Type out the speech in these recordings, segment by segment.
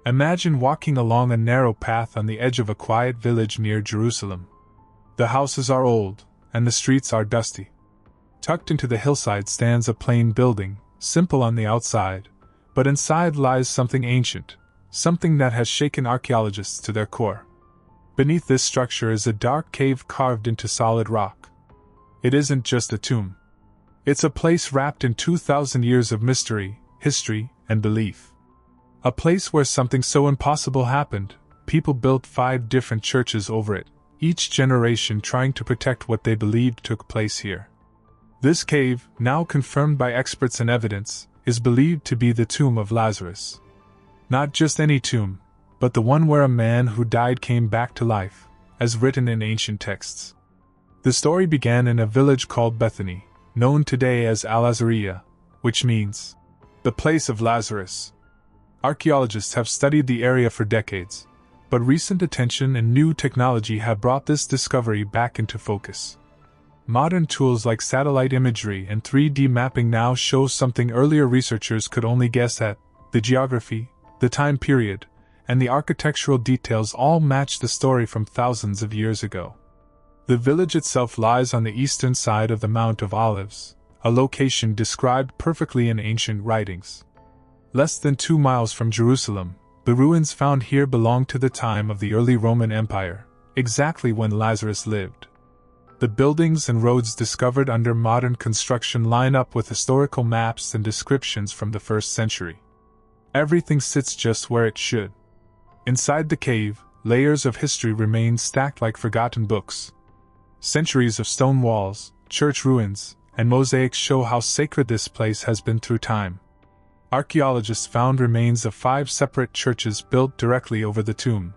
Imagine walking along a narrow path on the edge of a quiet village near Jerusalem. The houses are old, and the streets are dusty. Tucked into the hillside stands a plain building, simple on the outside, but inside lies something ancient, something that has shaken archaeologists to their core. Beneath this structure is a dark cave carved into solid rock. It isn't just a tomb. It's a place wrapped in 2,000 years of mystery, history, and belief. A place where something so impossible happened, people built 5 different churches over it, each generation trying to protect what they believed took place here. This cave, now confirmed by experts and evidence, is believed to be the tomb of Lazarus. Not just any tomb, but the one where a man who died came back to life, as written in ancient texts. The story began in a village called Bethany, known today as Al-Azariah, which means the place of Lazarus. Archaeologists have studied the area for decades, but recent attention and new technology have brought this discovery back into focus. Modern tools like satellite imagery and 3D mapping now show something earlier researchers could only guess at: the geography, the time period, and the architectural details all match the story from thousands of years ago. The village itself lies on the eastern side of the Mount of Olives, a location described perfectly in ancient writings. Less than 2 miles from Jerusalem, the ruins found here belong to the time of the early Roman Empire, exactly when Lazarus lived. The buildings and roads discovered under modern construction line up with historical maps and descriptions from the 1st century. Everything sits just where it should. Inside the cave, layers of history remain stacked like forgotten books. Centuries of stone walls, church ruins, and mosaics show how sacred this place has been through time. Archaeologists found remains of 5 separate churches built directly over the tomb.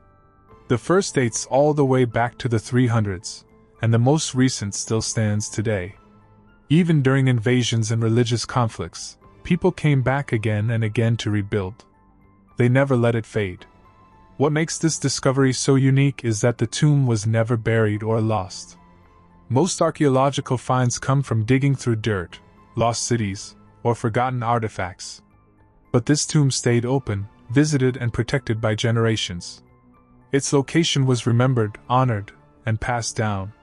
The first dates all the way back to the 300s, and the most recent still stands today. Even during invasions and religious conflicts, people came back again and again to rebuild. They never let it fade. What makes this discovery so unique is that the tomb was never buried or lost. Most archaeological finds come from digging through dirt, lost cities, or forgotten artifacts. But this tomb stayed open, visited and protected by generations. Its location was remembered, honored, and passed down.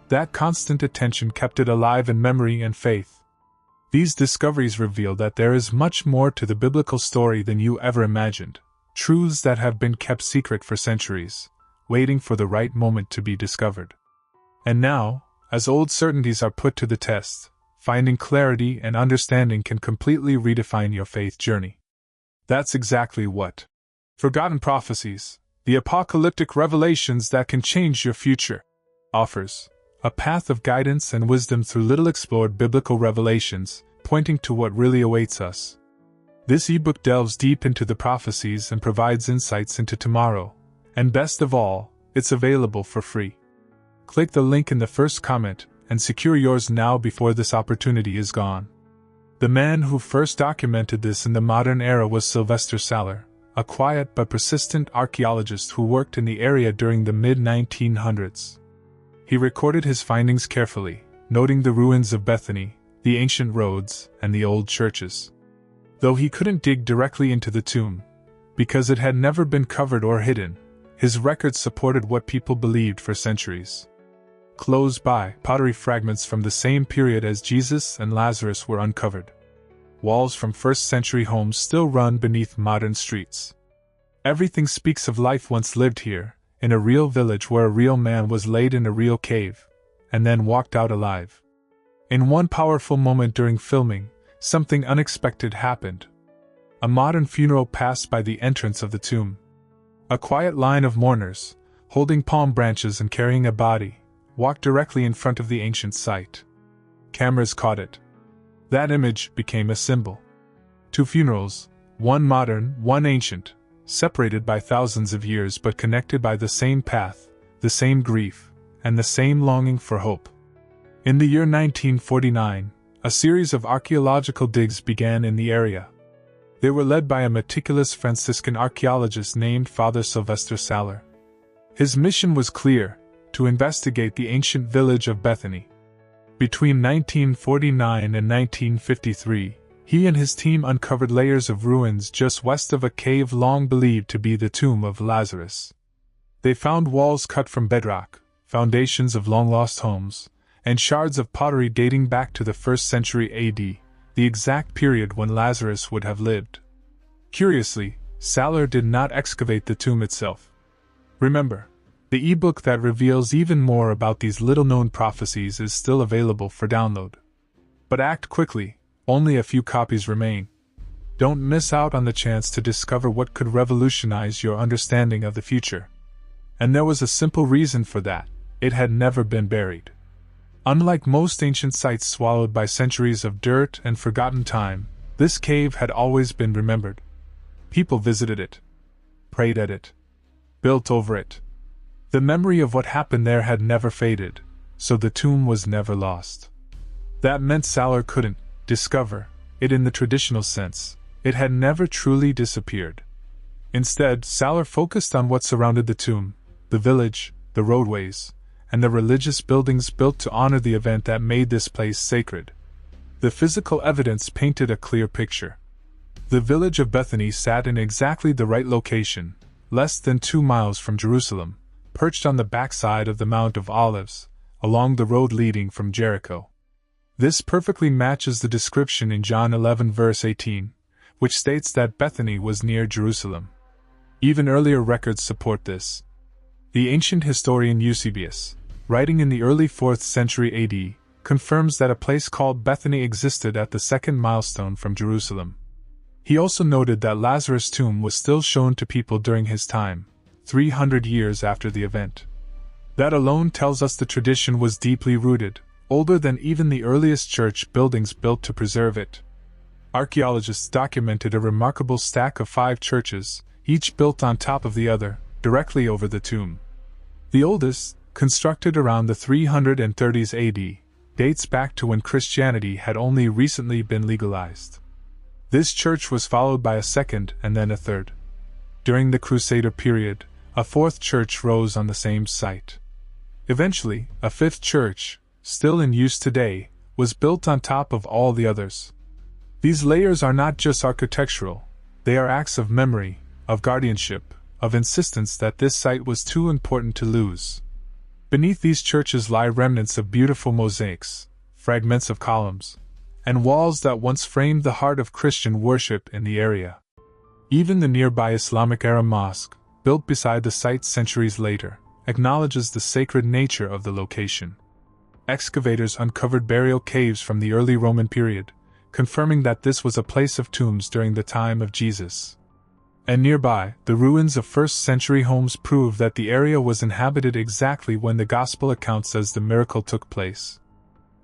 That constant attention kept it alive in memory and faith. These discoveries reveal that there is much more to the biblical story than you ever imagined, truths that have been kept secret for centuries, waiting for the right moment to be discovered. And now, as old certainties are put to the test, finding clarity and understanding can completely redefine your faith journey. That's exactly what Forgotten Prophecies, the apocalyptic revelations that can change your future, offers. A path of guidance and wisdom through little explored biblical revelations, pointing to what really awaits us. This ebook delves deep into the prophecies and provides insights into tomorrow, and best of all, it's available for free. Click the link in the first comment and secure yours now before this opportunity is gone. The man who first documented this in the modern era was Sylvester Saller, a quiet but persistent archaeologist who worked in the area during the mid-1900s. He recorded his findings carefully, noting the ruins of Bethany, the ancient roads, and the old churches. Though he couldn't dig directly into the tomb, because it had never been covered or hidden, his records supported what people believed for centuries. Close by, pottery fragments from the same period as Jesus and Lazarus were uncovered. Walls from 1st century homes still run beneath modern streets. Everything speaks of life once lived here, in a real village where a real man was laid in a real cave, and then walked out alive. In one powerful moment during filming, something unexpected happened. A modern funeral passed by the entrance of the tomb. A quiet line of mourners, holding palm branches and carrying a body, walked directly in front of the ancient site. Cameras caught it. That image became a symbol. 2 funerals, one modern, one ancient, separated by thousands of years but connected by the same path, the same grief, and the same longing for hope. In the year 1949, a series of archaeological digs began in the area. They were led by a meticulous Franciscan archaeologist named Father Sylvester Saller. His mission was clear: to investigate the ancient village of Bethany. Between 1949 and 1953, He and his team uncovered layers of ruins just west of a cave long believed to be the tomb of Lazarus. They found walls cut from bedrock, foundations of long-lost homes, and shards of pottery dating back to the 1st century AD, the exact period when Lazarus would have lived. Curiously, Saller did not excavate the tomb itself. Remember, the ebook that reveals even more about these little-known prophecies is still available for download. But act quickly, only a few copies remain. Don't miss out on the chance to discover what could revolutionize your understanding of the future. And there was a simple reason for that: it had never been buried. Unlike most ancient sites swallowed by centuries of dirt and forgotten time, this cave had always been remembered. People visited it, prayed at it, built over it. The memory of what happened there had never faded, so the tomb was never lost. That meant Saller couldn't discover it in the traditional sense. It had never truly disappeared. Instead, Saller focused on what surrounded the tomb: the village, the roadways, and the religious buildings built to honor the event that made this place sacred. The physical evidence painted a clear picture. The village of Bethany sat in exactly the right location, less than 2 miles from Jerusalem, perched on the backside of the Mount of Olives, along the road leading from Jericho. This perfectly matches the description in John 11 verse 18, which states that Bethany was near Jerusalem. Even earlier records support this. The ancient historian Eusebius, writing in the early 4th century AD, confirms that a place called Bethany existed at the 2nd milestone from Jerusalem. He also noted that Lazarus' tomb was still shown to people during his time, 300 years after the event. That alone tells us the tradition was deeply rooted, older than even the earliest church buildings built to preserve it. Archaeologists documented a remarkable stack of 5 churches, each built on top of the other, directly over the tomb. The oldest, constructed around the 330s AD, dates back to when Christianity had only recently been legalized. This church was followed by a second and then a third. During the Crusader period, a 4th church rose on the same site. Eventually, a 5th church, still in use today, was built on top of all the others. These layers are not just architectural, they are acts of memory, of guardianship, of insistence that this site was too important to lose. Beneath these churches lie remnants of beautiful mosaics, fragments of columns, and walls that once framed the heart of Christian worship in the area. Even the nearby Islamic-era mosque, built beside the site centuries later, acknowledges the sacred nature of the location. Excavators uncovered burial caves from the early Roman period, confirming that this was a place of tombs during the time of Jesus. And nearby, the ruins of 1st century homes prove that the area was inhabited exactly when the Gospel account says the miracle took place.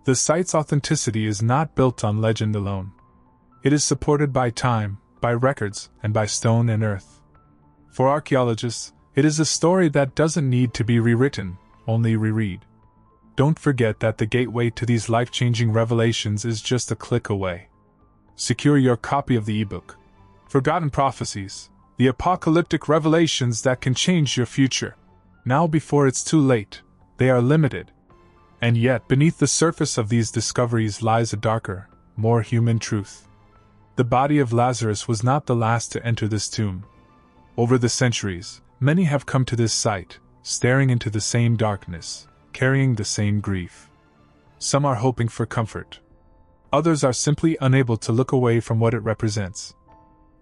The site's authenticity is not built on legend alone. It is supported by time, by records, and by stone and earth. For archaeologists, it is a story that doesn't need to be rewritten, only reread. Don't forget that the gateway to these life-changing revelations is just a click away. Secure your copy of the ebook. Forgotten Prophecies, the apocalyptic revelations that can change your future. Now before it's too late. They are limited. And yet, beneath the surface of these discoveries lies a darker, more human truth. The body of Lazarus was not the last to enter this tomb. Over the centuries, many have come to this site, staring into the same darkness, carrying the same grief. Some are hoping for comfort. Others are simply unable to look away from what it represents.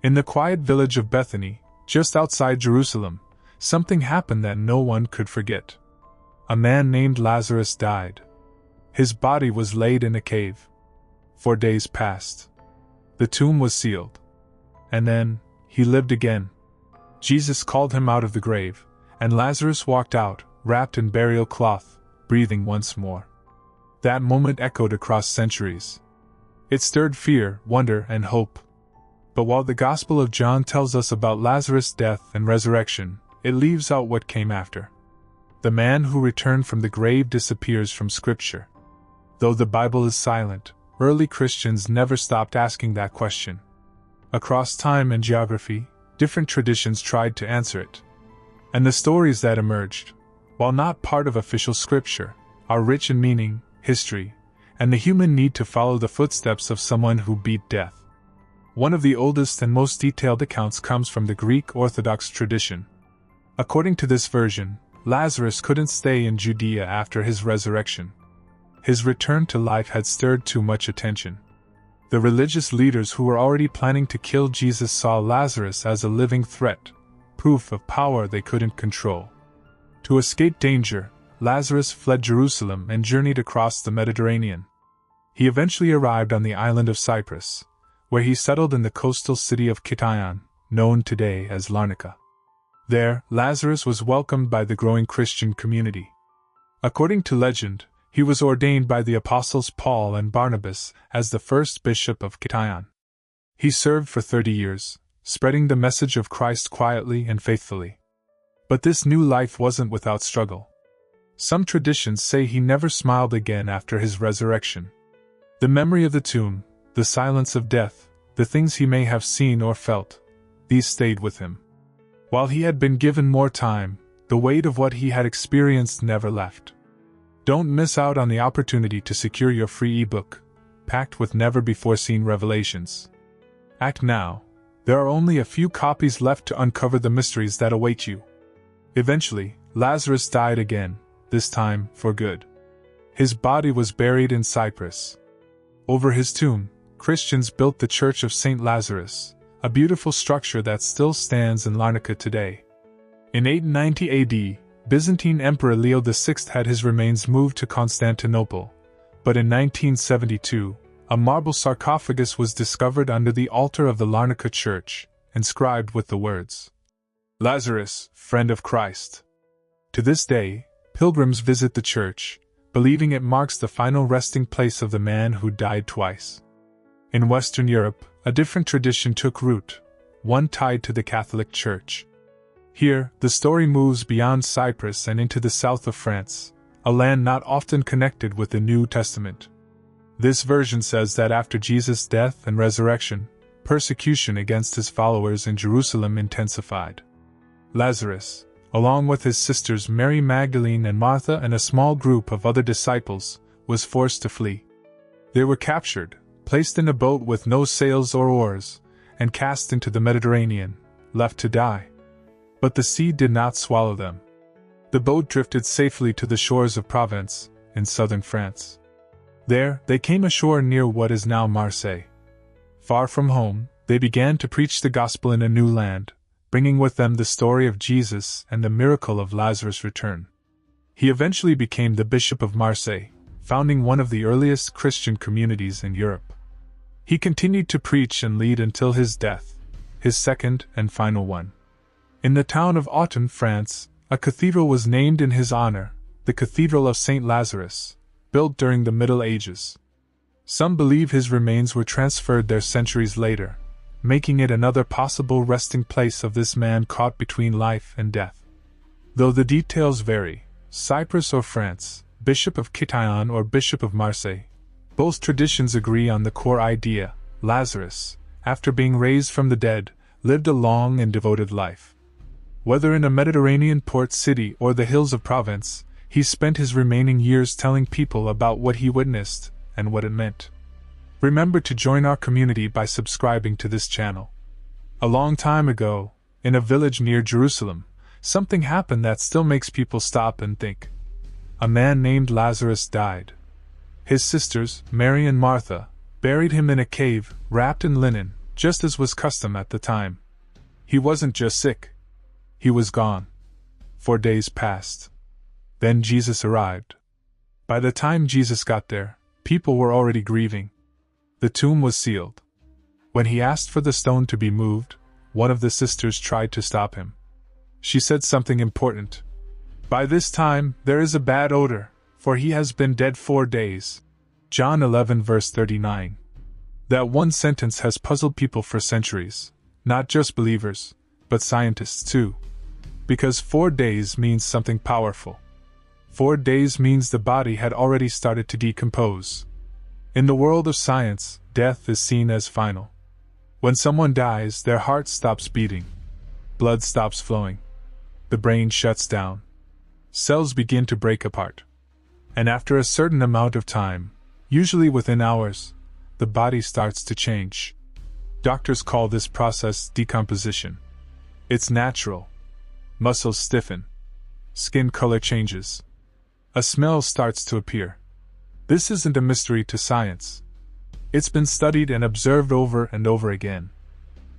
In the quiet village of Bethany, just outside Jerusalem, something happened that no one could forget. A man named Lazarus died. His body was laid in a cave. 4 days passed. The tomb was sealed. And then, he lived again. Jesus called him out of the grave, and Lazarus walked out, wrapped in burial cloth, breathing once more. That moment echoed across centuries. It stirred fear, wonder, and hope. But while the Gospel of John tells us about Lazarus' death and resurrection, it leaves out what came after. The man who returned from the grave disappears from Scripture. Though the Bible is silent, early Christians never stopped asking that question. Across time and geography, different traditions tried to answer it. And the stories that emerged, while not part of official Scripture, are rich in meaning, history, and the human need to follow the footsteps of someone who beat death. One of the oldest and most detailed accounts comes from the Greek Orthodox tradition. According to this version, Lazarus couldn't stay in Judea after his resurrection. His return to life had stirred too much attention. The religious leaders who were already planning to kill Jesus saw Lazarus as a living threat, proof of power they couldn't control. To escape danger, Lazarus fled Jerusalem and journeyed across the Mediterranean. He eventually arrived on the island of Cyprus, where he settled in the coastal city of Kition, known today as Larnaca. There, Lazarus was welcomed by the growing Christian community. According to legend, he was ordained by the apostles Paul and Barnabas as the first bishop of Kition. He served for 30 years, spreading the message of Christ quietly and faithfully. But this new life wasn't without struggle. Some traditions say he never smiled again after his resurrection. The memory of the tomb, the silence of death, the things he may have seen or felt, these stayed with him. While he had been given more time, the weight of what he had experienced never left. Don't miss out on the opportunity to secure your free ebook, packed with never-before-seen revelations. Act now. There are only a few copies left to uncover the mysteries that await you. Eventually, Lazarus died again, this time for good. His body was buried in Cyprus. Over his tomb, Christians built the Church of St. Lazarus, a beautiful structure that still stands in Larnaca today. In 890 AD, Byzantine Emperor Leo VI had his remains moved to Constantinople, but in 1972, a marble sarcophagus was discovered under the altar of the Larnaca Church, inscribed with the words, "Lazarus, friend of Christ." To this day, pilgrims visit the church, believing it marks the final resting place of the man who died twice. In Western Europe, a different tradition took root, one tied to the Catholic Church. Here, the story moves beyond Cyprus and into the south of France, a land not often connected with the New Testament. This version says that after Jesus' death and resurrection, persecution against his followers in Jerusalem intensified. Lazarus, along with his sisters Mary Magdalene and Martha and a small group of other disciples, was forced to flee. They were captured, placed in a boat with no sails or oars, and cast into the Mediterranean, left to die. But the sea did not swallow them. The boat drifted safely to the shores of Provence, in southern France. There, they came ashore near what is now Marseille. Far from home, they began to preach the gospel in a new land, bringing with them the story of Jesus and the miracle of Lazarus' return. He eventually became the Bishop of Marseille, founding one of the earliest Christian communities in Europe. He continued to preach and lead until his death, his second and final one. In the town of Autun, France, a cathedral was named in his honor, the Cathedral of St. Lazarus, built during the Middle Ages. Some believe his remains were transferred there centuries later, making it another possible resting place of this man caught between life and death. Though the details vary, Cyprus or France, Bishop of Kition or Bishop of Marseille, both traditions agree on the core idea: Lazarus, after being raised from the dead, lived a long and devoted life. Whether in a Mediterranean port city or the hills of Provence, he spent his remaining years telling people about what he witnessed and what it meant. Remember to join our community by subscribing to this channel. A long time ago, in a village near Jerusalem, something happened that still makes people stop and think. A man named Lazarus died. His sisters, Mary and Martha, buried him in a cave, wrapped in linen, just as was custom at the time. He wasn't just sick. He was gone. 4 days passed. Then Jesus arrived. By the time Jesus got there, people were already grieving. The tomb was sealed. When he asked for the stone to be moved, one of the sisters tried to stop him. She said something important. "By this time, there is a bad odor, for he has been dead 4 days." John 11 verse 39. That one sentence has puzzled people for centuries, not just believers, but scientists too. Because 4 days means something powerful. 4 days means the body had already started to decompose. In the world of science, death is seen as final. When someone dies, their heart stops beating. Blood stops flowing. The brain shuts down. Cells begin to break apart. And after a certain amount of time, usually within hours, the body starts to change. Doctors call this process decomposition. It's natural. Muscles stiffen. Skin color changes. A smell starts to appear. This isn't a mystery to science. It's been studied and observed over and over again.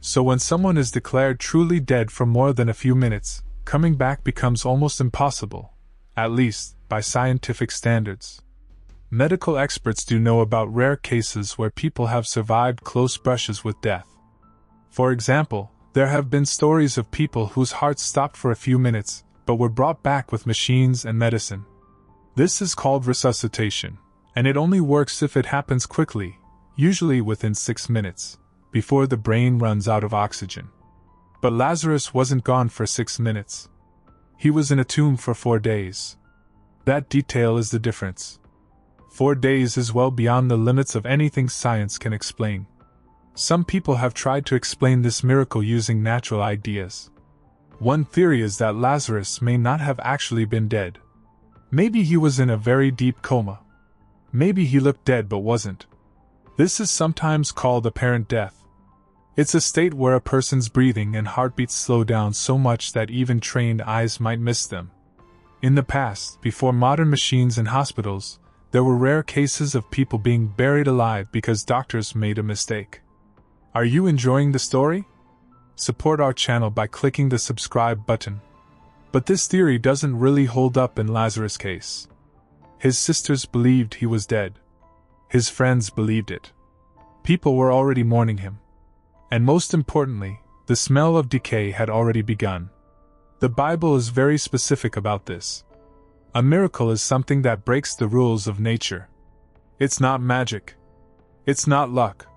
So when someone is declared truly dead for more than a few minutes, coming back becomes almost impossible, at least by scientific standards. Medical experts do know about rare cases where people have survived close brushes with death. For example, there have been stories of people whose hearts stopped for a few minutes, but were brought back with machines and medicine. This is called resuscitation, and it only works if it happens quickly, usually within 6 minutes, before the brain runs out of oxygen. But Lazarus wasn't gone for 6 minutes. He was in a tomb for 4 days. That detail is the difference. 4 days is well beyond the limits of anything science can explain. Some people have tried to explain this miracle using natural ideas. One theory is that Lazarus may not have actually been dead. Maybe he was in a very deep coma. Maybe he looked dead but wasn't. This is sometimes called apparent death. It's a state where a person's breathing and heartbeats slow down so much that even trained eyes might miss them. In the past, before modern machines and hospitals, there were rare cases of people being buried alive because doctors made a mistake. Are you enjoying the story? Support our channel by clicking the subscribe button. But this theory doesn't really hold up in Lazarus' case. His sisters believed he was dead. His friends believed it. People were already mourning him. And most importantly, the smell of decay had already begun. The Bible is very specific about this. A miracle is something that breaks the rules of nature. It's not magic. It's not luck.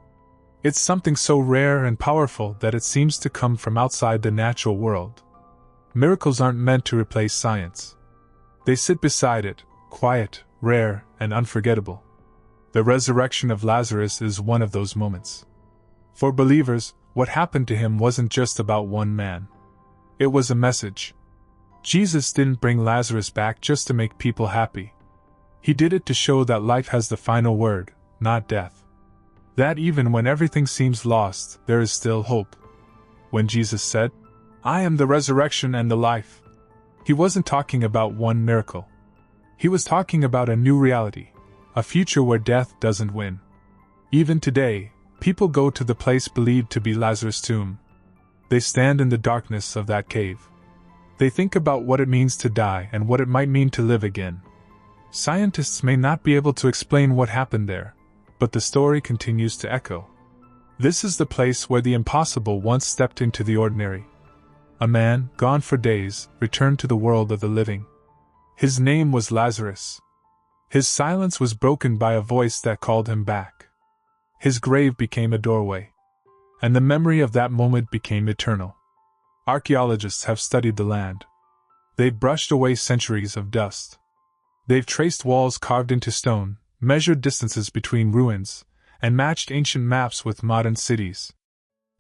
It's something so rare and powerful that it seems to come from outside the natural world. Miracles aren't meant to replace science. They sit beside it, quiet, rare, and unforgettable. The resurrection of Lazarus is one of those moments. For believers, what happened to him wasn't just about one man. It was a message. Jesus didn't bring Lazarus back just to make people happy. He did it to show that life has the final word, not death. That even when everything seems lost, there is still hope. When Jesus said, "I am the resurrection and the life," he wasn't talking about one miracle. He was talking about a new reality, a future where death doesn't win. Even today, people go to the place believed to be Lazarus' tomb. They stand in the darkness of that cave. They think about what it means to die and what it might mean to live again. Scientists may not be able to explain what happened there, but the story continues to echo. This is the place where the impossible once stepped into the ordinary. A man, gone for days, returned to the world of the living. His name was Lazarus. His silence was broken by a voice that called him back. His grave became a doorway. And the memory of that moment became eternal. Archaeologists have studied the land. They've brushed away centuries of dust. They've traced walls carved into stone, measured distances between ruins, and matched ancient maps with modern cities.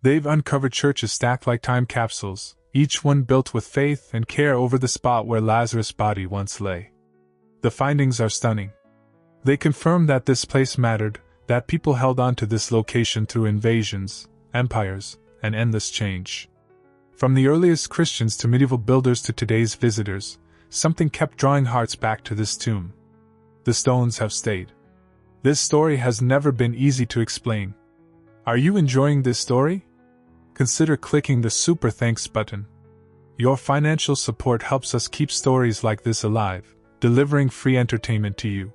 They've uncovered churches stacked like time capsules, each one built with faith and care over the spot where Lazarus' body once lay. The findings are stunning. They confirm that this place mattered, that people held on to this location through invasions, empires, and endless change. From the earliest Christians to medieval builders to today's visitors, something kept drawing hearts back to this tomb. The stones have stayed. This story has never been easy to explain. Are you enjoying this story? Consider clicking the Super Thanks button. Your financial support helps us keep stories like this alive, delivering free entertainment to you.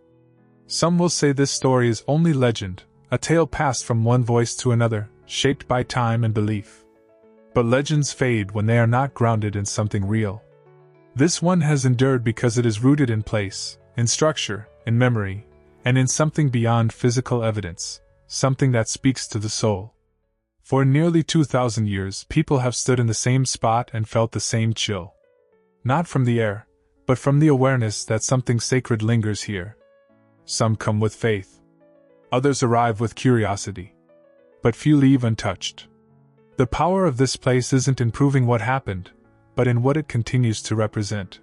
Some will say this story is only legend, a tale passed from one voice to another, shaped by time and belief. But legends fade when they are not grounded in something real. This one has endured because it is rooted in place, in structure, in memory, and in something beyond physical evidence, something that speaks to the soul. For nearly 2,000 years, people have stood in the same spot and felt the same chill. Not from the air, but from the awareness that something sacred lingers here. Some come with faith. Others arrive with curiosity. But few leave untouched. The power of this place isn't in proving what happened, but in what it continues to represent.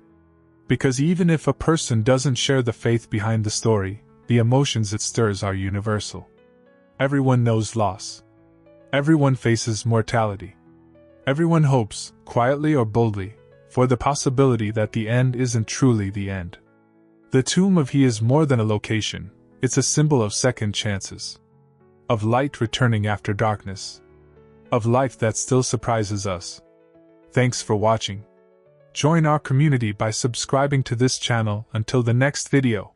Because even if a person doesn't share the faith behind the story, the emotions it stirs are universal. Everyone knows loss. Everyone faces mortality. Everyone hopes, quietly or boldly, for the possibility that the end isn't truly the end. The tomb of He is more than a location, it's a symbol of second chances. Of light returning after darkness. Of life that still surprises us. Thanks for watching. Join our community by subscribing to this channel until the next video.